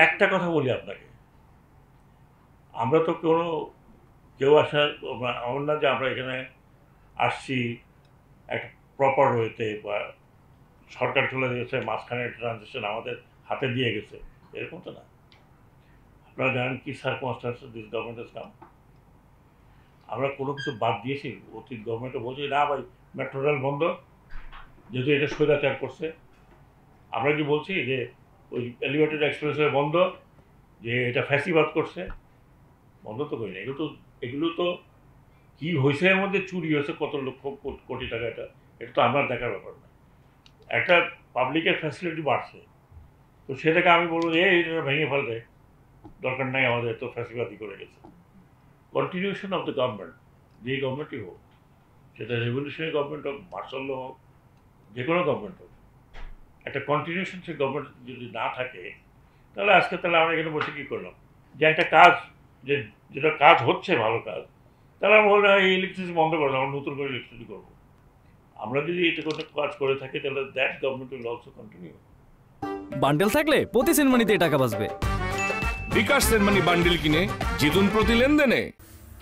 একটা কথা বলি আপনাকে, আমরা তো কেউ আসার এমন না যে আমরা এখানে আসছি একটা প্রপার ওয়েতে বা সরকার চলে গেছে মাঝখানে ট্রানজিশন আমাদের হাতে দিয়ে গেছে, এরকম তো না। আপনারা জানেন কি সার্কমস্টান্সে দিস গভর্নমেন্ট হ্যাজ কাম। আমরা কোনো কিছু বাদ দিয়েছি? অতীত গভর্নমেন্টে বলছি না ভাই মেট্রো রেল বন্ধ, যেহেতু এটা স্বৈরাচার করছে। আমরা কি বলছি যে ওই এলিভেটেড এক্সপ্রেসওয়ে বন্ধ, যে এটা ফ্যাসিবাদ করছে? বন্ধ তো করি না। এগুলো তো কি হয়েছে, এর মধ্যে চুরি হয়েছে কত লক্ষ কোটি টাকা, এটা তো আমার দেখার ব্যাপার না। একটা পাবলিকের ফ্যাসিলিটি বাড়ছে, তো সেটাকে আমি বলবো যে এটা ভেঙে ফেলতে দরকার নাই, আমাদের তো ফ্যাসিবাদই করে গেছে। কন্টিনিউশন অফ দ্য গভর্নমেন্ট, যেই গভর্নমেন্টই হোক, সেটা রেভলিউশনারি গভর্নমেন্ট হোক, মার্শাল ল হোক, যে কোনো গভর্নমেন্ট হোক, একটা কন্টিনিউশন সেই গভর্নমেন্ট যদি না থাকে, তাহলে আমরা এখানে বসে কী করলাম? যে একটা কাজ, যেটা কাজ হচ্ছে ভালো কাজ, তাহলে আমরা বললাম এই ইলেকট্রিসিটি বন্ধ করলাম, আমরা নতুন করে ইলেকট্রিসিটি করবো। আমরা যদি এটা কোনো কাজ করে থাকি, তাহলে that government will also continue. Bundle থাকলে প্রতি সেনমানিতে টাকা বাঁচবে। বিকাশ সেনমানি বান্ডেল কিনে জিতুন প্রতি লেনদেনে।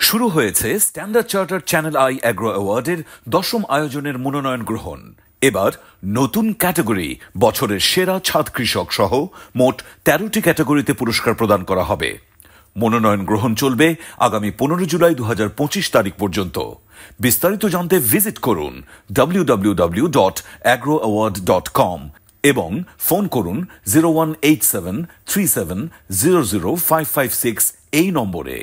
শুরু হয়েছে standard charter channel I agro অ্যাওয়ার্ডের 10ম আয়োজনের মনোনয়ন গ্রহণ। এবার নতুন ক্যাটাগরি বছরের সেরা ছাদ কৃষক সহ মোট 13টি ক্যাটাগরিতে পুরস্কার প্রদান করা হবে। মনোনয়ন গ্রহণ চলবে আগামী 15 জুলাই 2025 তারিখ পর্যন্ত। বিস্তারিত জানতে ভিজিট করুন www.agroaward.com এবং ফোন করুন 018737000556 এই নম্বরে।